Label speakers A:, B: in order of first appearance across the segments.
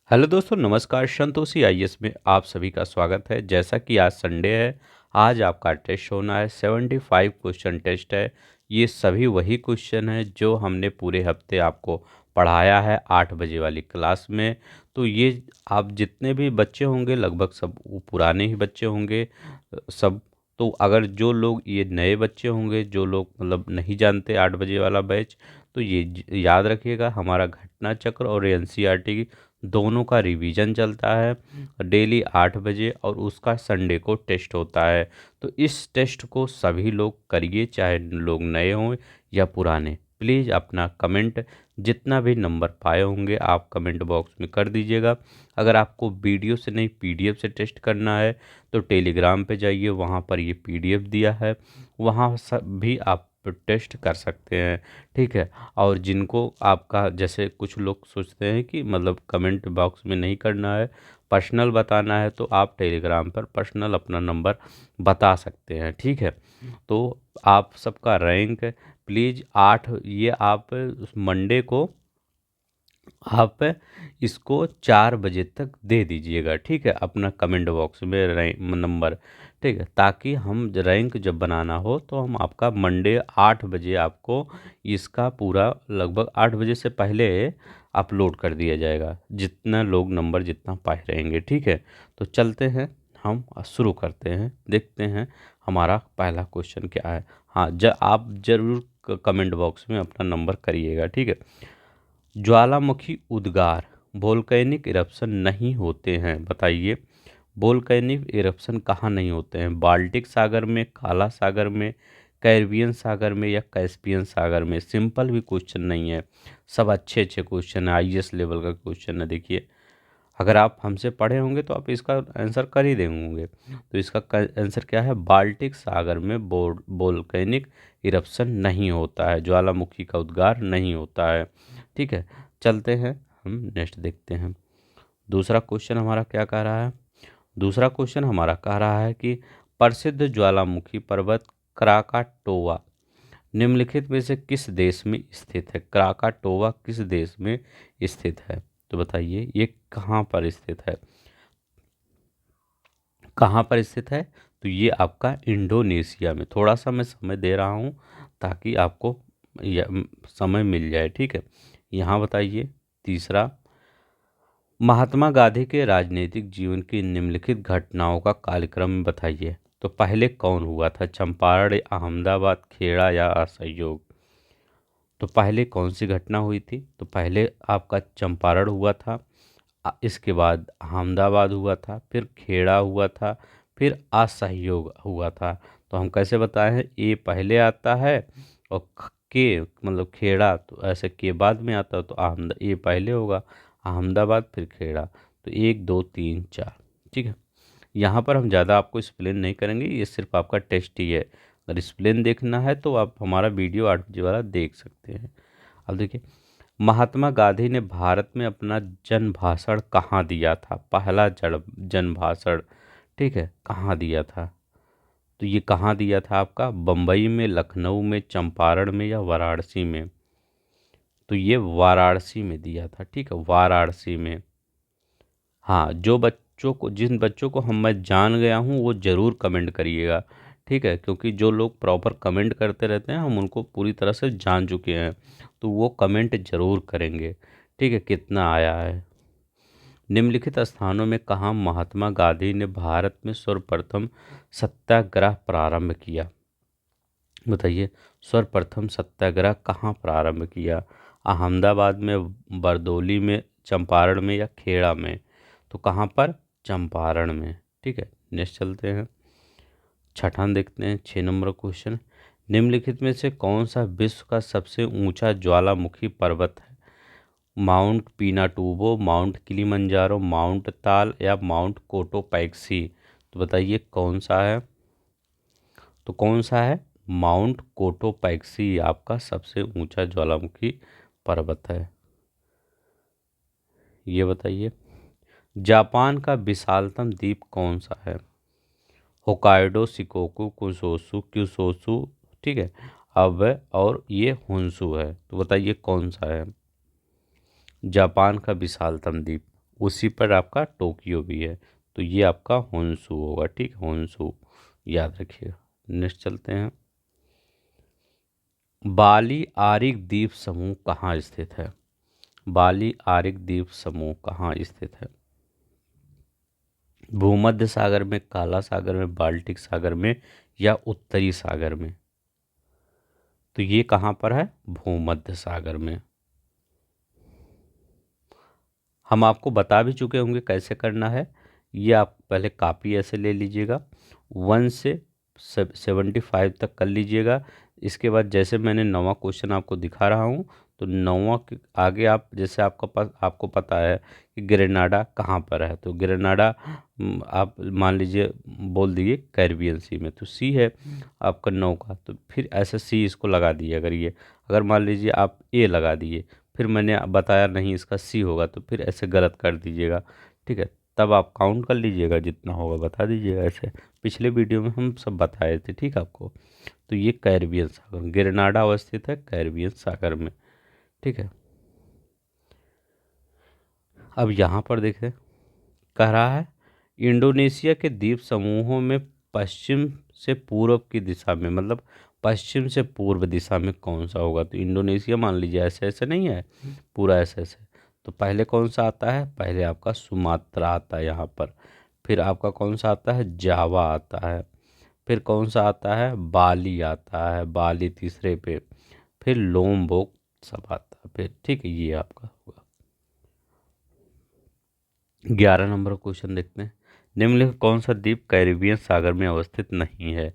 A: Hello दोस्तों, नमस्कार। Santoshi IAS में आप सभी का स्वागत है। जैसा कि आज संडे है, आज आपका टेस्ट होना है। 75 क्वेश्चन टेस्ट है। ये सभी वही क्वेश्चन है जो हमने पूरे हफ्ते आपको पढ़ाया है 8 बजे वाली क्लास में। तो ये आप जितने भी बच्चे होंगे लगभग सब वो पुराने ही बच्चे होंगे सब। तो अगर जो लोग ये नए बच्चे होंगे, जो लोग मतलब नहीं जानते 8 बजे वाला बैच, तो ये याद रखिएगा, हमारा घटना चक्र और एनसीईआरटी दोनों का रिवीजन चलता है डेली 8 बजे, और उसका संडे को टेस्ट होता है। तो इस टेस्ट को सभी लोग करिए, चाहे लोग नए हों या पुराने। प्लीज़ अपना कमेंट जितना भी नंबर पाए होंगे आप कमेंट बॉक्स में कर दीजिएगा। अगर आपको वीडियो से नहीं पीडीएफ से टेस्ट करना है तो टेलीग्राम पे जाइए, वहाँ पर ये पीडीएफ दिया है, वहाँ सब भी आप टेस्ट कर सकते हैं। ठीक है। और जिनको आपका जैसे कुछ लोग सोचते हैं कि मतलब कमेंट बॉक्स में नहीं करना है, पर्सनल बताना है, तो आप टेलीग्राम पर पर्सनल अपना नंबर बता सकते हैं। ठीक है। तो आप सबका रैंक प्लीज़ 8, ये आप मंडे को आप इसको 4 बजे तक दे दीजिएगा। ठीक है, अपना कमेंट बॉक्स में रैंक नंबर। ठीक है, ताकि हम रैंक जब बनाना हो तो हम आपका मंडे 8 बजे आपको इसका पूरा लगभग 8 बजे से पहले अपलोड कर दिया जाएगा, जितना लोग नंबर जितना पाए रहेंगे। ठीक है। तो चलते हैं, हम शुरू करते हैं, देखते हैं हमारा पहला क्वेश्चन क्या है। हाँ, आप ज़रूर कमेंट बॉक्स में अपना नंबर करिएगा। ठीक है। ज्वालामुखी उद्गार वोल्केनिक इरप्शन नहीं होते हैं, बताइए। वोल्केनिक इरप्शन कहाँ नहीं होते हैं? बाल्टिक सागर में, काला सागर में, कैरिबियन सागर में, या कैस्पियन सागर में? सिंपल भी क्वेश्चन नहीं है, सब अच्छे अच्छे क्वेश्चन है, आईएएस लेवल का क्वेश्चन है। देखिए, अगर आप हमसे पढ़े होंगे तो आप इसका आंसर कर ही देंगे। तो इसका आंसर क्या है? बाल्टिक सागर में वोल्केनिक इरप्शन नहीं होता है, ज्वालामुखी का उद्गार नहीं होता है। ठीक है। चलते हैं, हम नेक्स्ट देखते हैं। दूसरा क्वेश्चन हमारा क्या कह रहा है? दूसरा क्वेश्चन हमारा कह रहा है कि प्रसिद्ध ज्वालामुखी पर्वत क्राकाटोवा निम्नलिखित में से किस देश में स्थित है? क्राकाटोवा किस देश में स्थित है? तो बताइए ये कहाँ पर स्थित है? कहाँ पर स्थित है? तो ये आपका इंडोनेशिया में। थोड़ा सा मैं समय दे रहा हूँ ताकि आपको समय मिल जाए। ठीक है। यहाँ बताइए तीसरा, महात्मा गांधी के राजनीतिक जीवन की निम्नलिखित घटनाओं का कालक्रम बताइए। तो पहले कौन हुआ था? चंपारण, अहमदाबाद, खेड़ा, या असहयोग? तो पहले कौन सी घटना हुई थी? तो पहले आपका चंपारण हुआ था, इसके बाद अहमदाबाद हुआ था, फिर खेड़ा हुआ था, फिर असहयोग हुआ था। तो हम कैसे बताए हैं? ए पहले आता है और के मतलब खेड़ा तो ऐसे के बाद में आता है, तो ए पहले होगा, अहमदाबाद फिर खेड़ा। तो 1 2 3 4। ठीक है। यहाँ पर हम ज़्यादा आपको एक्सप्लेन नहीं करेंगे, ये सिर्फ आपका टेस्ट ही है। अगर एक्सप्लेन देखना है तो आप हमारा वीडियो 8 बजे वाला देख सकते हैं। अब देखिए, महात्मा गांधी ने भारत में अपना जन भाषण कहाँ दिया था? पहला जड़ जन भाषण, ठीक है, कहाँ दिया था? तो ये कहाँ दिया था आपका? बम्बई में, लखनऊ में, चंपारण में, या वाराणसी में? तो ये वाराणसी में दिया था। ठीक है, वाराणसी में। हाँ, जो बच्चों को जिन बच्चों को हम मैं जान गया हूँ वो ज़रूर कमेंट करिएगा। ठीक है, क्योंकि जो लोग प्रॉपर कमेंट करते रहते हैं हम उनको पूरी तरह से जान चुके हैं, तो वो कमेंट ज़रूर करेंगे। ठीक है, कितना आया है? निम्नलिखित स्थानों में कहाँ महात्मा गांधी ने भारत में सर्वप्रथम सत्याग्रह प्रारंभ किया? बताइए, सर्वप्रथम सत्याग्रह कहाँ प्रारंभ किया? अहमदाबाद में, बरदौली में, चंपारण में, या खेड़ा में? तो कहाँ पर? चंपारण में। ठीक है। नेक्स्ट चलते हैं, छठा देखते हैं, 6 नंबर क्वेश्चन। निम्नलिखित में से कौन सा विश्व का सबसे ऊंचा ज्वालामुखी पर्वत है? Mount Pinatubo, mount Kilimanjaro, mount ताल, या माउंट कोटोपैक्सी? तो बताइए कौन सा है? तो कौन सा है? माउंट कोटोपैक्सी आपका सबसे ऊंचा ज्वालामुखी पर्वत है। ये बताइए, जापान का विशालतम द्वीप कौन सा है? होकाइडो, शिकोकू, कुशोसु, क्यूशोसु, ठीक है, अब और ये हुंसू है। तो बताइए कौन सा है जापान का विशालतम द्वीप? उसी पर आपका टोक्यो भी है। तो ये आपका होन्शु होगा, ठीक है, होन्शु याद रखिएगा। नेक्स्ट चलते हैं। बाली आरिक द्वीप समूह कहाँ स्थित है? बाली आरिक द्वीप समूह कहाँ स्थित है? भूमध्य सागर में, काला सागर में, बाल्टिक सागर में या उत्तरी सागर में? तो ये कहाँ पर है? भूमध्य सागर में। हम आपको बता भी चुके होंगे कैसे करना है। ये आप पहले कापी ऐसे ले लीजिएगा, 1 से 75 तक कर लीजिएगा। इसके बाद जैसे मैंने 9वां क्वेश्चन आपको दिखा रहा हूँ, तो 9वां के आगे आप जैसे आपको पता है कि ग्रेनाडा कहाँ पर है, तो ग्रेनाडा आप मान लीजिए बोल दिए कैरिबियन सी में, तो सी है आपका 9 का, तो फिर ऐसे सी इसको लगा दिए। अगर मान लीजिए आप ए लगा दिए, फिर मैंने बताया नहीं इसका सी होगा, तो फिर ऐसे गलत कर दीजिएगा, ठीक है। तब आप काउंट कर लीजिएगा, जितना होगा बता दीजिएगा। ऐसे पिछले वीडियो में हम सब बताए थे, ठीक है आपको। तो ये कैरिबियन सागर, ग्रेनाडा अवस्थित है कैरिबियन सागर में, ठीक है। अब यहाँ पर देखें, कह रहा है इंडोनेशिया के द्वीप समूहों में पश्चिम से पूर्व की दिशा में, मतलब पश्चिम से पूर्व दिशा में कौन सा होगा? तो इंडोनेशिया मान लीजिए ऐसे ऐसे नहीं है, पूरा ऐसे ऐसे। तो पहले कौन सा आता है? पहले आपका सुमात्रा आता है यहाँ पर, फिर आपका कौन सा आता है? जावा आता है, फिर कौन सा आता है? बाली आता है, बाली तीसरे पे, फिर लोम्बोक सब आता है फिर, ठीक है। ये आपका होगा। 11 नंबर क्वेश्चन देखते हैं। निम्नलिखित कौन सा द्वीप कैरिबियन सागर में अवस्थित नहीं है?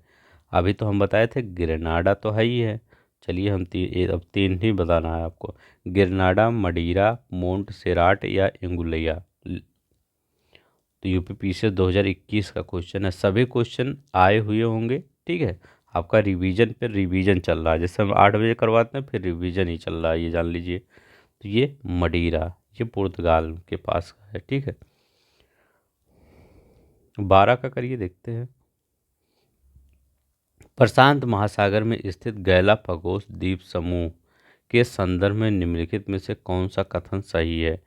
A: अभी तो हम बताए थे ग्रेनाडा तो है ही है। चलिए हम अब 3 ही बताना है आपको, ग्रेनाडा, मडीरा, मोंट सेराट या एंगुलिया। तो यूपीपीसीएस 2021 का क्वेश्चन है, सभी क्वेश्चन आए हुए होंगे, ठीक है। आपका रिवीजन पे रिवीजन चल रहा है, जैसे हम 8 बजे करवाते हैं, फिर रिवीजन ही चल रहा है, ये जान लीजिए। तो ये मडीरा, ये पुर्तगाल के पास का है, ठीक है। 12 का करिए, देखते हैं। प्रशांत महासागर में स्थित गैलापागोस द्वीप समूह के संदर्भ में निम्नलिखित में से कौन सा कथन सही है?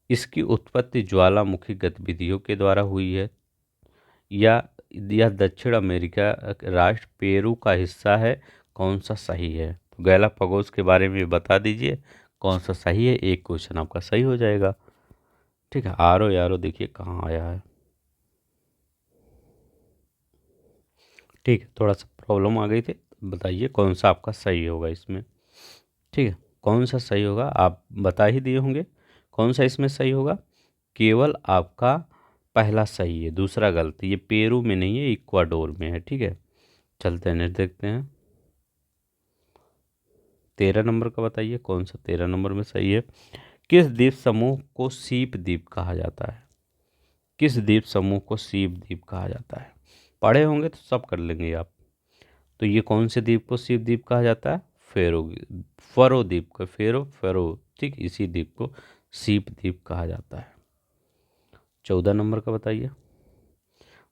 A: इसकी उत्पत्ति ज्वालामुखी गतिविधियों के द्वारा हुई है, या यह दक्षिण अमेरिका राष्ट्र पेरू का हिस्सा है? कौन सा सही है? तो गैलापागोस के बारे में बता दीजिए कौन सा सही है। एक क्वेश्चन आपका सही हो जाएगा, ठीक है। आरो यारो देखिए कहाँ आया है, ठीक है। थोड़ा सा प्रॉब्लम आ गई थी, बताइए कौन सा आपका सही होगा इसमें, ठीक है। कौन सा सही होगा आप बता ही दिए होंगे, कौन सा इसमें सही होगा। केवल आपका पहला सही है, दूसरा गलत। ये पेरू में नहीं है, इक्वाडोर में है, ठीक है। चलते हैं नेक्स्ट देखते हैं। 13 नंबर का बताइए कौन सा 13 नंबर में सही है। किस द्वीप समूह को सीप द्वीप कहा जाता है? किस द्वीप समूह को सीप द्वीप कहा जाता है? पढ़े होंगे तो सब कर लेंगे आप। तो ये कौन से द्वीप को सीप द्वीप कहा जाता है? फेरो, फरो द्वीप को, फेरो, ठीक, इसी द्वीप को सीप द्वीप कहा जाता है। 14 नंबर का बताइए।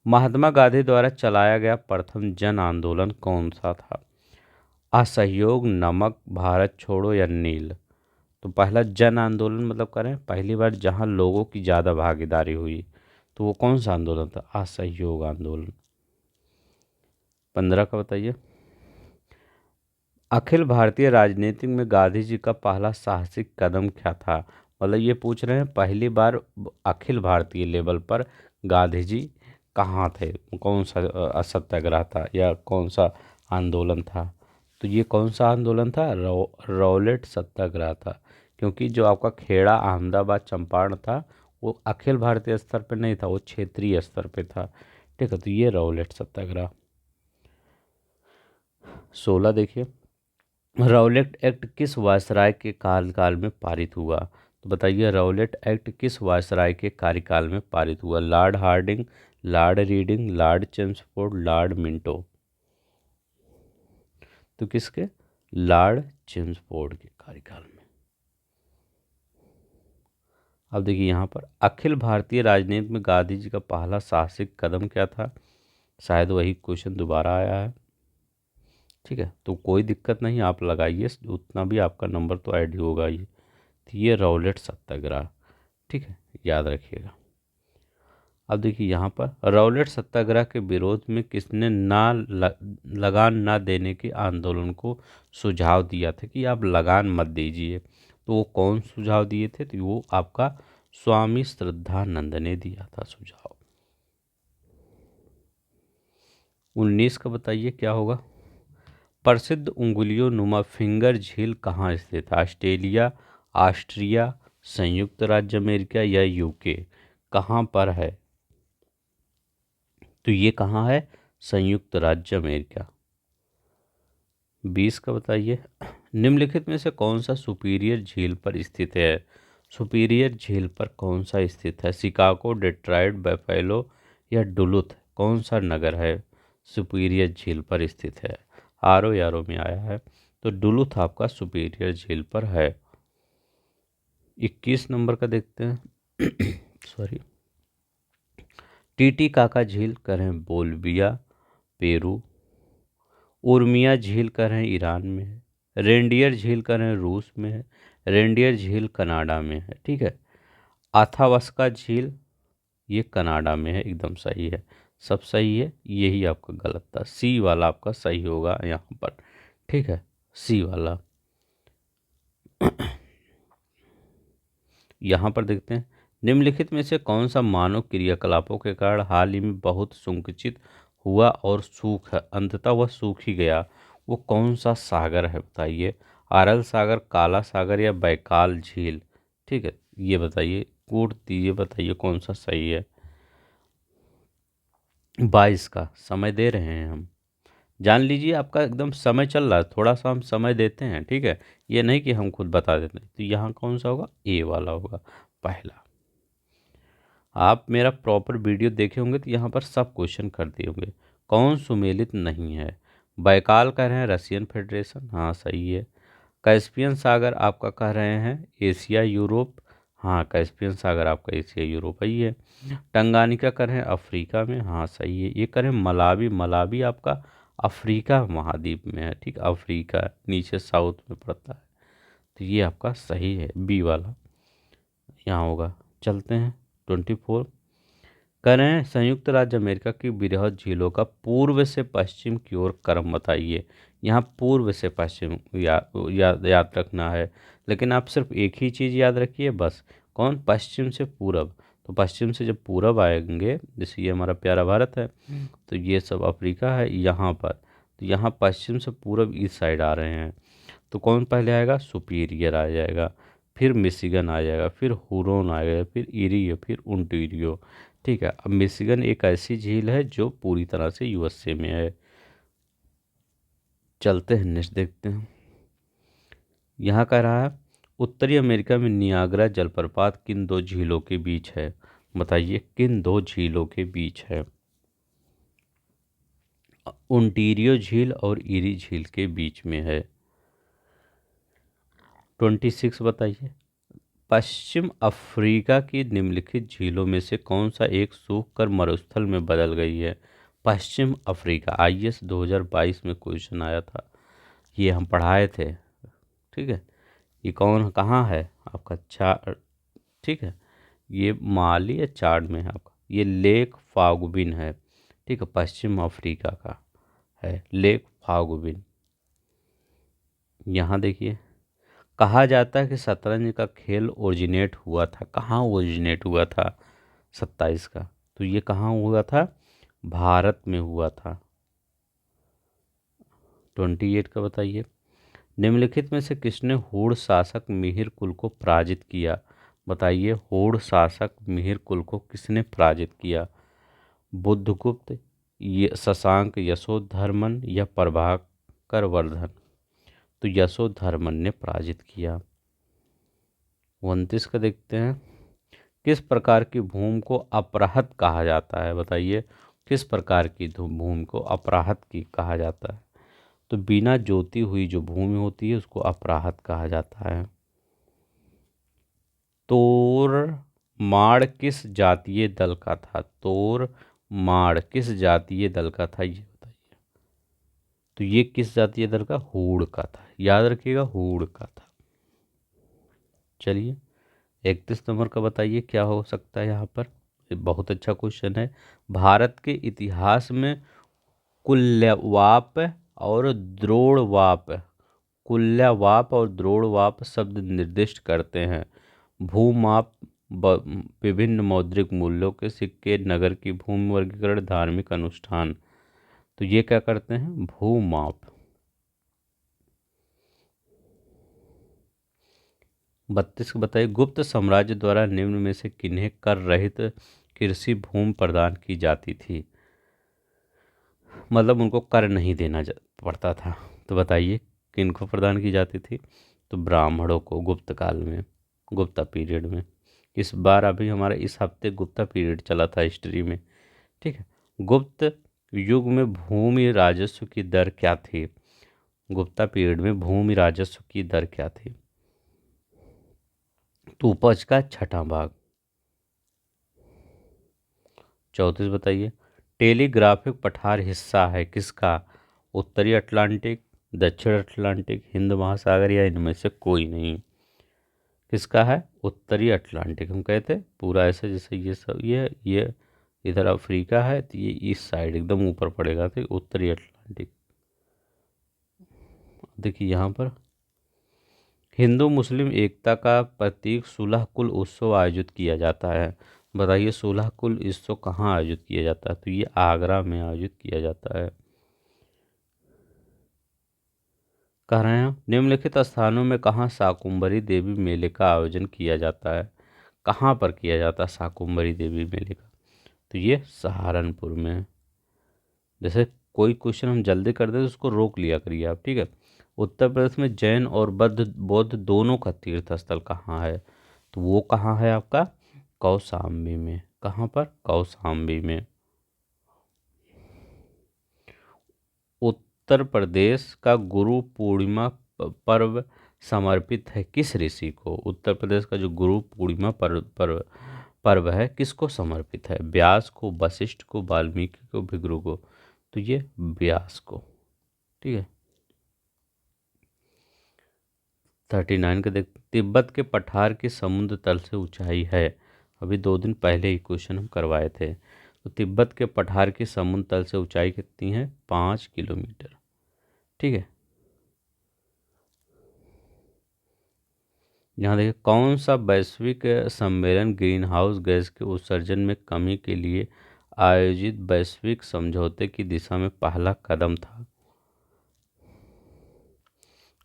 A: महात्मा गांधी द्वारा चलाया गया प्रथम जन आंदोलन कौन सा था? असहयोग, नमक, भारत छोड़ो या नील? तो पहला जन आंदोलन मतलब करें पहली बार जहां लोगों की ज़्यादा भागीदारी हुई, तो वो कौन सा आंदोलन था? असहयोग आंदोलन। 15 का बताइए। अखिल भारतीय राजनीति में गांधी जी का पहला साहसिक कदम क्या था? मतलब ये पूछ रहे हैं पहली बार अखिल भारतीय लेवल पर गांधी जी कहाँ थे, कौन सा सत्याग्रह था या कौन सा आंदोलन था? तो ये कौन सा आंदोलन था? रौलेट सत्याग्रह था। क्योंकि जो आपका खेड़ा, अहमदाबाद, चंपारण था, वो अखिल भारतीय स्तर पर नहीं था, वो क्षेत्रीय स्तर पे था, ठीक है। तो ये रौलेट सत्याग्रह। 16 देखिए। रौलेट एक्ट किस वायसराय के कार्यकाल में पारित हुआ? तो बताइए रौलेट एक्ट किस वायसराय के कार्यकाल में पारित हुआ? Lord Hardinge, Lord Reading, Lord Chelmsford, Lord Minto? तो किसके? लॉर्ड चेम्सफोर्ड के कार्यकाल में। अब देखिए यहाँ पर अखिल भारतीय राजनीति में गांधी जी का पहला साहसिक कदम क्या था? शायद वही क्वेश्चन दोबारा आया है, ठीक है। तो कोई दिक्कत नहीं, आप लगाइए, उतना भी आपका नंबर तो ऐड ही होगा। ये तो ये रौलेट सत्याग्रह, ठीक है, याद रखिएगा। अब देखिए यहाँ पर रौलट सत्याग्रह के विरोध में किसने लगान ना देने के आंदोलन को सुझाव दिया था कि आप लगान मत दीजिए, तो वो कौन सुझाव दिए थे? तो वो आपका स्वामी श्रद्धानंद ने दिया था सुझाव। 19 का बताइए क्या होगा? प्रसिद्ध उंगलियों नुमा फिंगर झील कहाँ स्थित है? ऑस्ट्रेलिया, ऑस्ट्रिया, संयुक्त राज्य अमेरिका या यूके? कहाँ पर है? तो ये कहाँ है? संयुक्त राज्य अमेरिका। 20 का बताइए निम्नलिखित में से कौन सा सुपीरियर झील पर स्थित है? सुपीरियर झील पर कौन सा स्थित है? शिकागो, डेट्रॉइट, बफेलो या डुलुथ? कौन सा नगर है सुपीरियर झील पर स्थित है? आरो यारो में आया है, तो डुलुथ आपका सुपीरियर झील पर है। 21 नंबर का देखते हैं सॉरी। टीटीकाका झील करें बोलिविया, पेरू। उर्मिया झील करें ईरान में है। रेंडियर झील करें रूस में है। रेंडियर झील कनाडा में है। ठीक है। अथावस्का झील ये कनाडा में है, एकदम सही है, सब सही है, यही आपका गलत था, सी वाला आपका सही होगा यहाँ पर। ठीक है, सी वाला। यहाँ पर देखते हैं निम्नलिखित में से कौन सा मानव क्रियाकलापों के कारण हाल ही में बहुत संकुचित हुआ और सूख अंततः वह सूख ही गया? वो कौन सा सागर है बताइए? अरल सागर, काला सागर या बैकाल झील? ठीक है, ये बताइए, कोड दीजिए, बताइए कौन सा सही है। 22 का समय दे रहे हैं हम, जान लीजिए आपका एकदम समय चल रहा है, थोड़ा सा हम समय देते हैं। ठीक है, ये नहीं कि हम खुद बता देते हैं। तो यहाँ कौन सा होगा? ए वाला होगा, पहला। आप मेरा प्रॉपर वीडियो देखे होंगे तो यहाँ पर सब क्वेश्चन कर दिए होंगे। कौन सुमेलित नहीं है? बैकाल कह रहे हैं रशियन फेडरेशन, हाँ सही है। कैस्पियन सागर आपका कह रहे हैं एशिया यूरोप, हाँ कैस्पियन सागर आपका एशिया यूरोप ही है। टंगानिका कर रहे हैं अफ्रीका में, हाँ सही है। ये कर रहे हैं मलावी, मलावी आपका अफ्रीका महाद्वीप में है। ठीक, अफ्रीका नीचे साउथ में पड़ता है, तो ये आपका सही है, बी वाला यहाँ होगा। चलते हैं 24। करें संयुक्त राज्य अमेरिका की वृहद झीलों का पूर्व से पश्चिम की ओर क्रम बताइए। यहाँ पूर्व से पश्चिम याद रखना है, लेकिन आप सिर्फ एक ही चीज़ याद रखिए बस। कौन? पश्चिम से पूरब। तो पश्चिम से जब पूरब आएंगे, जैसे ये हमारा प्यारा भारत है, तो ये सब अफ्रीका है यहाँ पर, तो यहाँ पश्चिम से पूरब इस साइड आ रहे हैं। तो कौन पहले आएगा? सुपीरियर आ जाएगा, फिर मिशिगन आ जाएगा, फिर हुरोन आएगा, फिर इरी, फिर ओंटारियो। ठीक है। अब मिशिगन एक ऐसी झील है जो पूरी तरह से यूएसए में है। चलते हैं नेक्स्ट देखते हैं। यहाँ कह रहा है उत्तरी अमेरिका में नियाग्रा जलप्रपात किन दो झीलों के बीच है? बताइए किन दो झीलों के बीच है? ओंटारियो झील और इरी झील के बीच में है। 26 बताइए पश्चिम अफ्रीका की निम्नलिखित झीलों में से कौन सा एक सूख कर मरुस्थल में बदल गई है? पश्चिम अफ्रीका, आईएएस 2022 में क्वेश्चन आया था, ये हम पढ़ाए थे। ठीक है, ये कौन कहाँ है आपका? चार, ठीक है, ये माली या चाड में है आपका, ये लेक फागुबिन है। ठीक है, पश्चिम अफ्रीका का है लेक फागुबिन। यहाँ देखिए कहा जाता है कि शतरंज का खेल ओरिजिनेट हुआ था, कहाँ ओरिजिनेट हुआ था? 27 का, तो ये कहाँ हुआ था? भारत में हुआ था। 28 का बताइए निम्नलिखित में से किसने होड़ शासक मिहिर कुल को पराजित किया? बताइए होड़ शासक मिहिर कुल को किसने पराजित किया? बुद्धगुप्त, ये शशांक, यशोधर्मन या प्रभाकर वर्धन? तो यशोधर्मन ने पराजित किया। 29 का देखते हैं किस प्रकार की भूमि को अपराहत कहा जाता है? बताइए किस प्रकार की भूमि को अपराहत की कहा जाता है? तो बिना जोती हुई जो भूमि होती है उसको अपराहत कहा जाता है। तोर माड़ किस जातीय दल का था? तोर माड़ किस जातीय दल का था, ये बताइए। तो ये किस जातीय दल का? हूण का था, याद रखिएगा हूण का था। चलिए 31 नंबर का बताइए क्या हो सकता है यहाँ पर। ये बहुत अच्छा क्वेश्चन है। भारत के इतिहास में कुल्यवाप और द्रोणवाप, कुल्यवाप और द्रोणवाप शब्द निर्दिष्ट करते हैं भूमाप, विभिन्न मौद्रिक मूल्यों के सिक्के, नगर की भूमि वर्गीकरण, धार्मिक अनुष्ठान। तो ये क्या करते हैं, भूमाप। 32 को बताइए, गुप्त साम्राज्य द्वारा निम्न में से किन्हें कर रहित कृषि भूमि प्रदान की जाती थी। मतलब उनको कर नहीं पड़ता था। तो बताइए किनको प्रदान की जाती थी। तो ब्राह्मणों को, गुप्त काल में, गुप्ता पीरियड में। इस बार अभी हमारा इस हफ्ते गुप्ता पीरियड चला था हिस्ट्री में। ठीक है। गुप्त युग में भूमि राजस्व की दर क्या थी। गुप्ता पीरियड में भूमि राजस्व की दर क्या थी। तो उपज का छठा भाग। 34 बताइए, टेलीग्राफिक पठार हिस्सा है किसका। उत्तरी अटलांटिक, दक्षिण अटलांटिक, हिंद महासागर या इनमें से कोई नहीं। किसका है, उत्तरी अटलांटिक। हम कहते पूरा ऐसे जैसे ये सब ये इधर अफ्रीका है तो ये इस साइड एकदम ऊपर पड़ेगा, तो उत्तरी अटलांटिक। देखिए यहाँ पर हिंदू मुस्लिम एकता का प्रतीक सोलह कुल उत्सव आयोजित किया जाता है। बताइए सोलह कुल उत्सव कहाँ आयोजित किया जाता है। तो ये आगरा में आयोजित किया जाता है। कह रहे हैं निम्नलिखित स्थानों में कहाँ शाकुंभरी देवी मेले का आयोजन किया जाता है। कहाँ पर किया जाता है शाकुंभरी देवी मेले का। तो ये सहारनपुर में है। जैसे कोई क्वेश्चन हम जल्दी कर दे तो उसको रोक लिया करिए आप, ठीक है। उत्तर प्रदेश में जैन और बौद्ध बौद्ध दोनों का तीर्थ स्थल कहाँ है। तो वो कहाँ है आपका, कौशाम्बी में। कहाँ पर, कौशाम्बी में। उत्तर प्रदेश का गुरु पूर्णिमा पर्व समर्पित है किस ऋषि को। उत्तर प्रदेश का जो गुरु पूर्णिमा पर्व है किसको समर्पित है। व्यास को, वशिष्ठ को, वाल्मीकि को, भृगु को। तो ये व्यास को। ठीक है। 39 के देख, तिब्बत के पठार की समुद्र तल से ऊंचाई है। अभी 2 दिन पहले ही क्वेश्चन हम करवाए थे। तो तिब्बत के पठार की समुद्र तल से ऊंचाई कितनी है, 5 किलोमीटर। ठीक है। यहाँ देखिए, कौन सा वैश्विक सम्मेलन ग्रीन हाउस गैस के उत्सर्जन में कमी के लिए आयोजित वैश्विक समझौते की दिशा में पहला कदम था।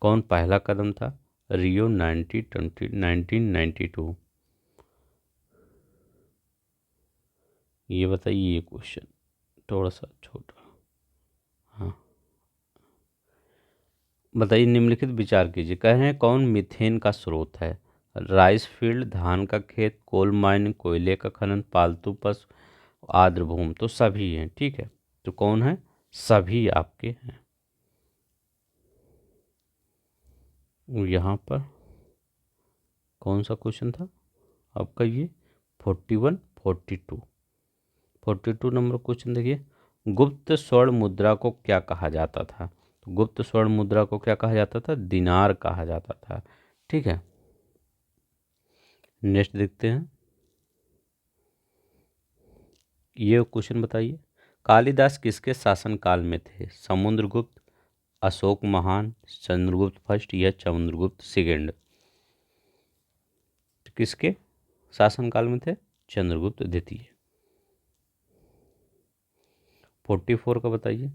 A: कौन पहला कदम था, रियो 1992। ये बताइए, ये क्वेश्चन थोड़ा सा छोटा। हाँ बताइए, निम्नलिखित विचार कीजिए। कह रहे हैं कौन मीथेन का स्रोत है। राइस फील्ड, धान का खेत, कोल माइनिंग, कोयले का खनन, पालतू पशु, आर्द्रभूमि। तो सभी हैं। ठीक है। तो कौन है, सभी आपके हैं। यहाँ पर कौन सा क्वेश्चन था आपका, ये 41 42। 42 नंबर क्वेश्चन देखिए, गुप्त स्वर्ण मुद्रा को क्या कहा जाता था। तो गुप्त स्वर्ण मुद्रा को क्या कहा जाता था, दिनार कहा जाता था। ठीक है। नेक्स्ट देखते हैं। ये क्वेश्चन बताइए, कालिदास किसके शासनकाल में थे। समुद्रगुप्त, अशोक महान, चंद्रगुप्त फर्स्ट या चंद्रगुप्त सेकेंड। किसके शासनकाल में थे, चंद्रगुप्त द्वितीय। 44 का बताइए,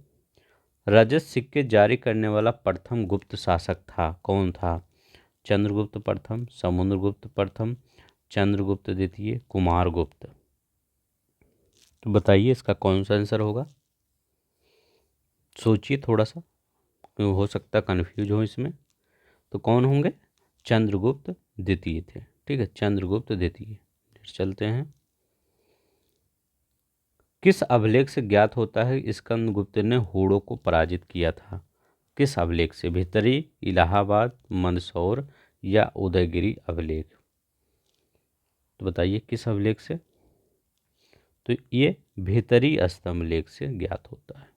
A: रजत सिक्के जारी करने वाला प्रथम गुप्त शासक था, कौन था। चंद्रगुप्त प्रथम, समुद्रगुप्त प्रथम, चंद्रगुप्त द्वितीय, कुमारगुप्त। तो बताइए इसका कौन सा आंसर होगा। सोचिए थोड़ा सा, क्यों हो सकता है कन्फ्यूज हो इसमें। तो कौन होंगे, चंद्रगुप्त द्वितीय थे। ठीक है, चंद्रगुप्त द्वितीय। चलते हैं। किस अभिलेख से ज्ञात होता है स्कंदगुप्त ने हूणों को पराजित किया था। किस अभिलेख से, भितरी, इलाहाबाद, मंदसौर या उदयगिरी अभिलेख। तो बताइए किस अभिलेख से। तो ये भीतरी स्तंभ लेख से ज्ञात होता है।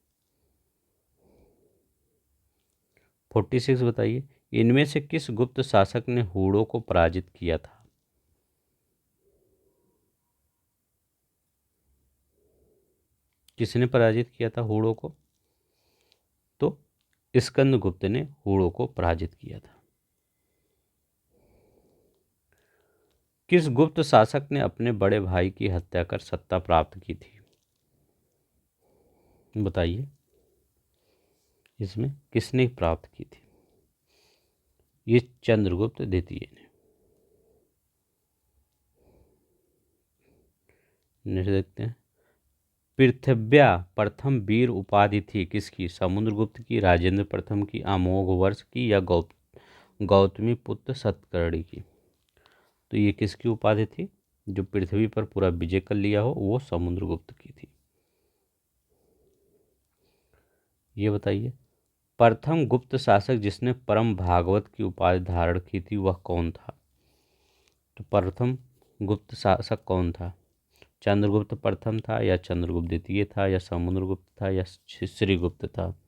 A: 46 बताइए, इनमें से किस गुप्त शासक ने हूणों को पराजित किया था। किसने पराजित किया था हूणों को? तो स्कंदगुप्त ने हूणों को पराजित किया था। किस गुप्त शासक ने अपने बड़े भाई की हत्या कर सत्ता प्राप्त की थी? बताइए, इसमें किसने प्राप्त की थी? ये चंद्रगुप्त द्वितीय ने। देखते हैं। पृथ्व्या प्रथम वीर उपाधि थी किसकी? समुद्रगुप्त की, राजेंद्र प्रथम की, अमोघ वर्ष की, या गौतमी पुत्र सतकर्णी की? तो ये किसकी उपाधि थी? जो पृथ्वी पर पूरा विजय कर लिया हो वो समुद्रगुप्त की थी। ये बताइए, प्रथम गुप्त शासक जिसने परम भागवत की उपाधि धारण की थी वह कौन था? तो प्रथम गुप्त शासक कौन था? चंद्रगुप्त प्रथम था, या चंद्रगुप्त द्वितीय था, या समुद्रगुप्त था, या श्रीगुप्त था?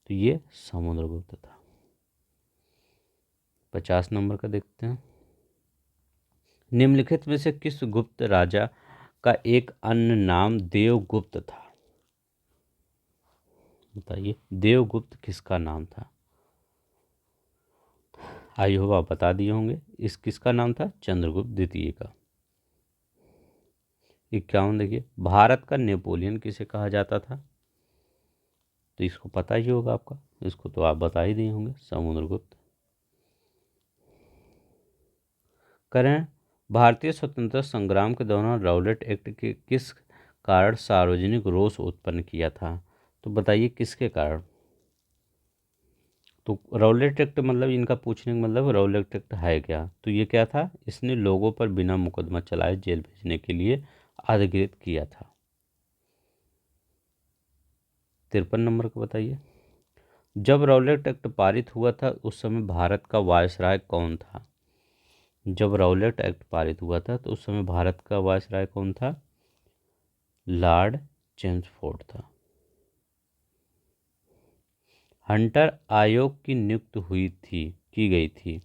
A: तो ये समुद्रगुप्त था। 50 नंबर का देखते हैं। निम्नलिखित में से किस गुप्त राजा का एक अन्य नाम देवगुप्त था? बताइए, देवगुप्त किसका नाम था? आई होप आप बता दिए होंगे। इस किसका नाम था? चंद्रगुप्त द्वितीय का। 51 देखिए, भारत का नेपोलियन किसे कहा जाता था? तो इसको पता ही होगा आपका, इसको तो आप बता ही दिए होंगे, समुद्रगुप्त। करें, भारतीय स्वतंत्रता संग्राम के दौरान राउलेट एक्ट के किस कारण सार्वजनिक रोष उत्पन्न किया था? तो बताइए किसके कारण? तो राउलेट एक्ट मतलब इनका पूछने का मतलब राउलेट एक्ट है क्या? तो ये क्या था? इसने लोगों पर बिना मुकदमा चलाए जेल भेजने के लिए अधिकृत किया था। 53 नंबर का बताइए, जब राउलेट एक्ट पारित हुआ था उस समय भारत का वायसराय कौन था? जब राउलेट एक्ट पारित हुआ था तो उस समय भारत का वायसराय कौन था? लॉर्ड चेम्सफोर्ड था। हंटर आयोग की नियुक्ति की गई थी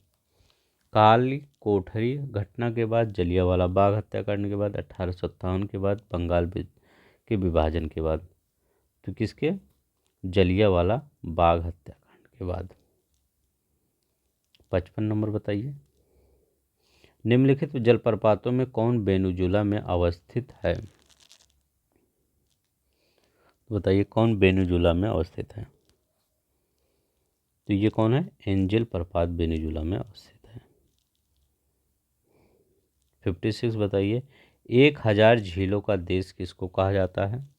A: काली कोठरी घटना के बाद, जलियांवाला बाग हत्याकांड के बाद, 1857 के बाद, के विभाजन के बाद? तो किसके? जलियांवाला बाग हत्याकांड के बाद। 55 नंबर बताइए, निम्नलिखित जलप्रपातों में कौन वेनेजुएला में अवस्थित है? बताइए कौन वेनेजुएला में अवस्थित है? तो ये कौन है? एंजल प्रपात वेनेजुएला में अवस्थित है। 56 बताइए, 1000 झीलों का देश किसको कहा जाता है?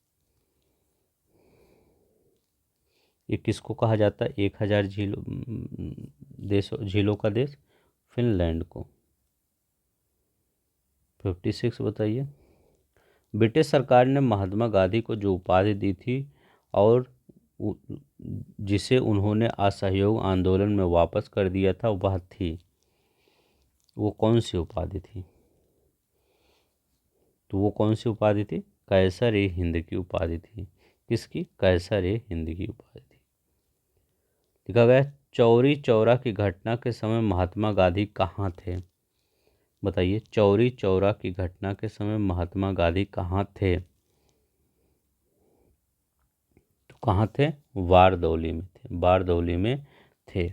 A: ये किसको कहा जाता है 1000 झीलों का देश? फिनलैंड को। 56 बताइए, ब्रिटिश सरकार ने महात्मा गांधी को जो उपाधि दी थी और उ- जिसे उन्होंने असहयोग आंदोलन में वापस कर दिया था वह थी, वो कौन सी उपाधि थी? तो वो कौन सी उपाधि थी? कैसर ए हिंद की उपाधि थी। किसकी? कैसर ए हिंद की उपाधि थी। लिखा गया, चौरी चौरा की घटना के समय महात्मा गांधी कहाँ थे? बताइए, चौरी चौरा की घटना के समय महात्मा गांधी कहाँ थे? तो कहाँ थे? बारदौली में थे, बारदौली में थे।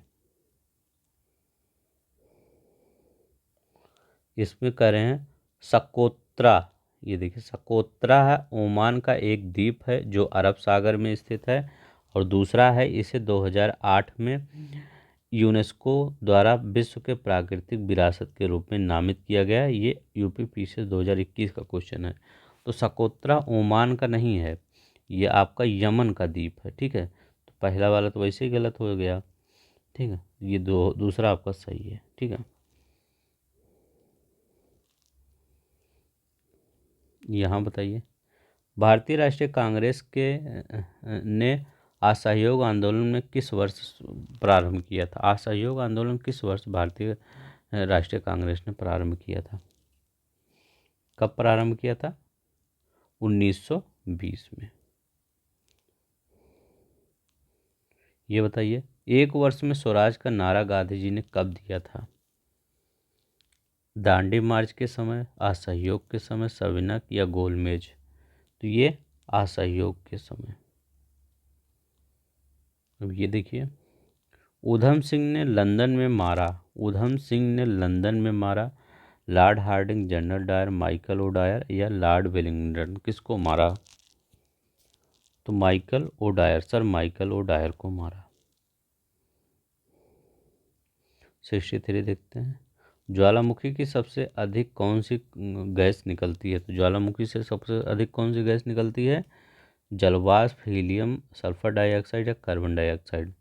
A: इसमें कह रहे हैं सकोत्रा। ये देखिए, सकोत्रा है ओमान का एक द्वीप है जो अरब सागर में स्थित है, और दूसरा है इसे 2008 में यूनेस्को द्वारा विश्व के प्राकृतिक विरासत के रूप में नामित किया गया है। ये यूपी पीसीएस 2021 का क्वेश्चन है। तो सकोत्रा ओमान का नहीं है, ये आपका यमन का द्वीप है। ठीक है, तो पहला वाला तो वैसे ही गलत हो गया। ठीक है, ये दूसरा आपका सही है। ठीक है, यहाँ बताइए, भारतीय राष्ट्रीय कांग्रेस के ने असहयोग आंदोलन में किस वर्ष प्रारंभ किया था? असहयोग आंदोलन किस वर्ष भारतीय राष्ट्रीय कांग्रेस ने प्रारंभ किया था? कब प्रारंभ किया था? 1920 में। ये बताइए, एक वर्ष में स्वराज का नारा गांधी जी ने कब दिया था? दांडी मार्च के समय, असहयोग के समय, सविनय या गोलमेज? तो ये असहयोग के समय। अब ये देखिए, ऊधम सिंह ने लंदन में मारा, ऊधम सिंह ने लंदन में मारा Lord Hardinge, General Dyer, Michael O'Dwyer या लॉर्ड वेलिंगटन, किसको मारा? तो Michael O'Dwyer, Sir Michael O'Dwyer को मारा। 63 देखते हैं, ज्वालामुखी की सबसे अधिक कौन सी गैस निकलती है? तो ज्वालामुखी से सबसे अधिक कौन सी गैस निकलती है? जलवाष्प, हीलियम, सल्फर डाइऑक्साइड या कार्बन डाइऑक्साइड?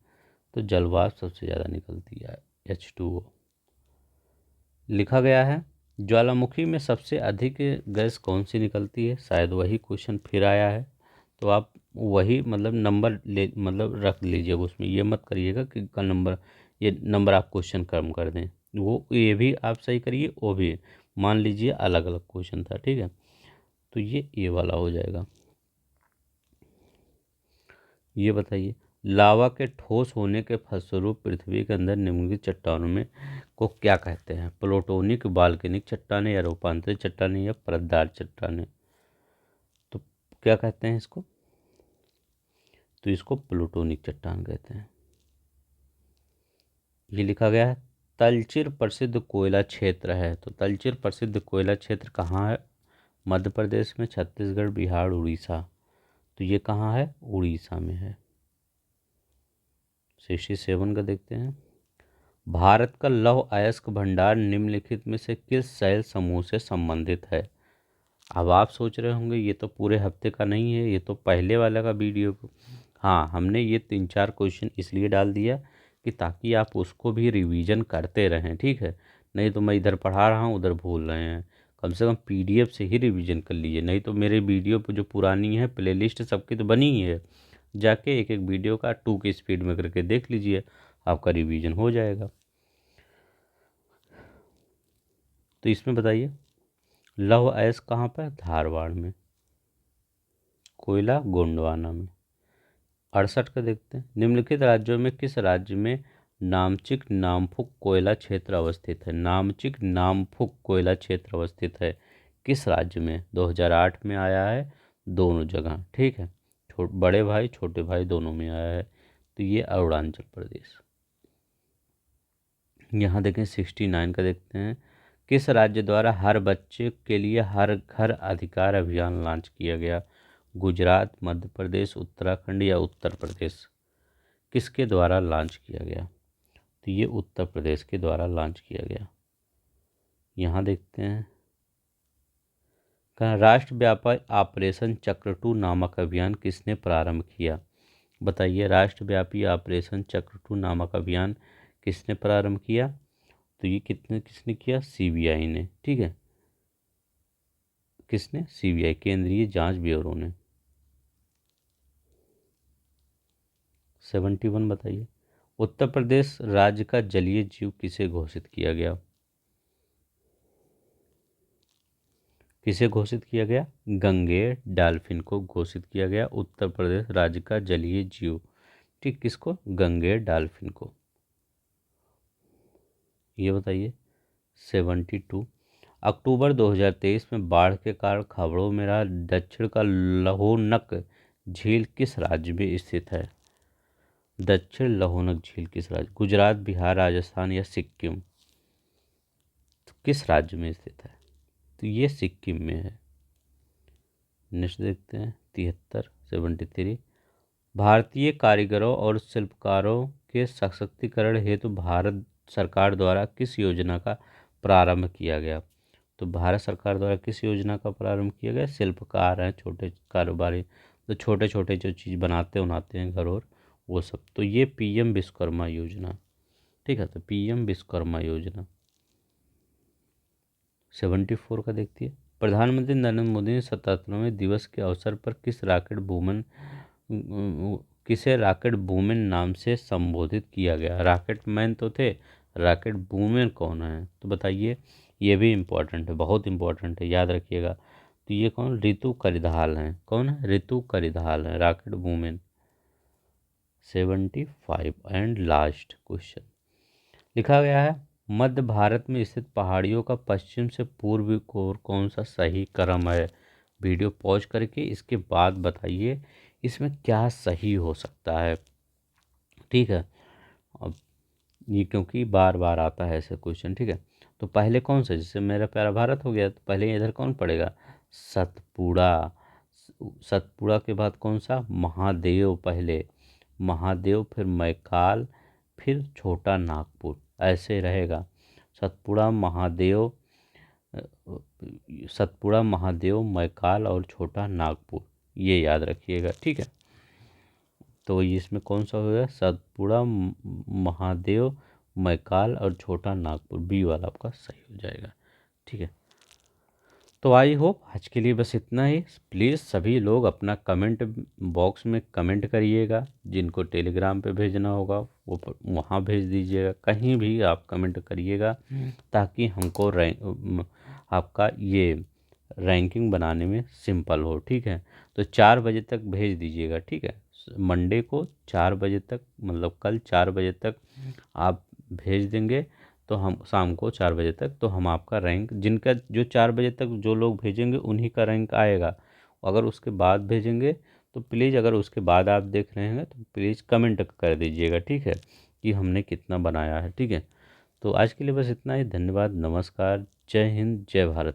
A: तो जलवाष्प सबसे ज़्यादा निकलती है, H2O। लिखा गया है ज्वालामुखी में सबसे अधिक गैस कौन सी निकलती है? शायद वही क्वेश्चन फिर आया है, तो आप वही मतलब नंबर ले मतलब रख लीजिएगा उसमें, ये मत करिएगा कि का नंबर, ये नंबर आप क्वेश्चन कम कर दें। वो ये भी आप सही करिए, वो भी मान लीजिए अलग अलग क्वेश्चन था, ठीक है, तो ये वाला हो जाएगा। ये बताइए, लावा के ठोस होने के फलस्वरूप पृथ्वी के अंदर निम्नलिखित चट्टानों में को क्या कहते हैं? प्लूटोनिक बाल्कनिक चट्टानें या रूपांतरित चट्टानें या परतदार चट्टानें? तो क्या कहते हैं इसको? तो इसको प्लूटोनिक चट्टान कहते हैं। ये लिखा गया है तलचिर प्रसिद्ध कोयला क्षेत्र है, तो तलचिर प्रसिद्ध कोयला क्षेत्र कहाँ है? मध्य प्रदेश में, छत्तीसगढ़, बिहार, उड़ीसा? तो ये कहाँ है? उड़ीसा में है। 67 का देखते हैं, भारत का लौह अयस्क भंडार निम्नलिखित में से किस शैल समूह से संबंधित है? अब आप सोच रहे होंगे ये तो पूरे हफ्ते का नहीं है, ये तो पहले वाला का वीडियो। हाँ, हमने ये 3-4 क्वेश्चन इसलिए डाल दिया कि ताकि आप उसको भी रिवीजन करते रहें, ठीक है। नहीं तो मैं इधर पढ़ा रहा हूँ उधर भूल रहे हैं, कम से कम पीडीएफ से ही रिवीजन कर लीजिए। नहीं तो मेरे वीडियो पर जो पुरानी है प्लेलिस्ट सबकी तो बनी ही है, जाके एक एक वीडियो का 2 की स्पीड में करके देख लीजिए, आपका रिवीजन हो जाएगा। तो इसमें बताइए, लौह अयस्क कहाँ पर? धारवाड़ में। कोयला गोंडवाना में। 68 का देखते हैं, निम्नलिखित राज्यों में किस राज्य में नामचिक नामफुक कोयला क्षेत्र अवस्थित है? नामचिक नामफुक कोयला क्षेत्र अवस्थित है किस राज्य में? 2008 में आया है दोनों जगह, ठीक है, बड़े भाई छोटे भाई दोनों में आया है, तो ये अरुणाचल प्रदेश। यहाँ देखें 69 का देखते हैं, किस राज्य द्वारा हर बच्चे के लिए हर घर अधिकार अभियान लॉन्च किया गया? गुजरात, मध्य प्रदेश, उत्तराखंड या उत्तर प्रदेश? किसके द्वारा लॉन्च किया गया? तो ये उत्तर प्रदेश के द्वारा लॉन्च किया गया। यहाँ देखते हैं, कहा राष्ट्रव्यापी ऑपरेशन चक्र 2 नामक अभियान किसने प्रारंभ किया? बताइए, राष्ट्रव्यापी ऑपरेशन चक्र 2 नामक अभियान किसने प्रारंभ किया? तो ये किसने किया? सीबीआई ने, ठीक है। किसने? सीबीआई, केंद्रीय जांच ब्यूरो ने। 71 बताइए, उत्तर प्रदेश राज्य का जलीय जीव किसे घोषित किया गया? किसे घोषित किया गया? गंगेय डॉल्फिन को घोषित किया गया उत्तर प्रदेश राज्य का जलीय जीव, ठीक, किसको? गंगेय डॉल्फिन को। ये बताइए 72, अक्टूबर 2023 में बाढ़ के कारण खबरों में रहा दक्षिण का लहोनक झील किस राज्य में स्थित है? दक्षिण लहोनक झील किस राज्य? गुजरात, बिहार, राजस्थान या सिक्किम? तो किस राज्य में स्थित है? तो ये सिक्किम में है। नेक्स्ट देखते हैं 73 भारतीय कारीगरों और शिल्पकारों के सशक्तिकरण हेतु भारत सरकार द्वारा किस योजना का प्रारंभ किया गया? तो भारत सरकार द्वारा किस योजना का प्रारंभ किया गया? शिल्पकार हैं, छोटे कारोबारी, तो छोटे छोटे जो चीज़ बनाते हैं घर और वो सब, तो ये पीएम विश्वकर्मा योजना, ठीक है, तो पीएम विश्वकर्मा योजना। 74 का देखती है, प्रधानमंत्री नरेंद्र मोदी ने 77वें दिवस के अवसर पर किसे रॉकेट वुमेन नाम से संबोधित किया गया? रॉकेट मैन तो थे, रॉकेट वुमेन कौन है? तो बताइए, ये भी इम्पोर्टेंट है, बहुत इम्पोर्टेंट है, याद रखिएगा। तो ये कौन? रितु करिधाल हैं। कौन है? रितु करिधाल हैं, rocket women. 75 and last question लिखा गया है, मध्य भारत में स्थित पहाड़ियों का पश्चिम से पूर्व की ओर कौन सा सही क्रम है? वीडियो पॉज करके इसके बाद बताइए इसमें क्या सही हो सकता है। ठीक है। अब ये क्योंकि बार बार आता है ऐसे क्वेश्चन। ठीक है। तो पहले कौन सा, जैसे मेरा प्यारा भारत हो गया तो पहले इधर कौन पड़ेगा, सतपुड़ा। सतपुड़ा के बाद कौन सा, महादेव पहले, महादेव फिर मैकाल फिर छोटा नागपुर, ऐसे रहेगा। सतपुड़ा महादेव, अ, सतपुड़ा महादेव मैकाल और छोटा नागपुर, ये याद रखिएगा। ठीक है। तो ये इसमें कौन सा होगा, सतपुड़ा महादेव मैकाल और छोटा नागपुर, बी वाला आपका सही हो जाएगा। ठीक है। तो आई होप आज के लिए बस इतना ही। प्लीज़ सभी लोग अपना कमेंट बॉक्स में कमेंट करिएगा, जिनको टेलीग्राम पे भेजना होगा वो वहाँ भेज दीजिएगा, कहीं भी आप कमेंट करिएगा ताकि हमको आपका ये रैंकिंग बनाने में सिंपल हो। ठीक है। तो 4 बजे तक भेज दीजिएगा। ठीक है। मंडे को 4 बजे तक, मतलब कल 4 बजे तक आप भेज देंगे तो हम शाम को 4 बजे तक, तो हम आपका रैंक, जिनका जो 4 बजे तक जो लोग भेजेंगे उन्हीं का रैंक आएगा। अगर उसके बाद भेजेंगे तो प्लीज़, अगर उसके बाद आप देख रहे हैं तो प्लीज़ कमेंट कर दीजिएगा। ठीक है, कि हमने कितना बनाया है। ठीक है। तो आज के लिए बस इतना ही। धन्यवाद, नमस्कार, जय हिंद, जय भारत।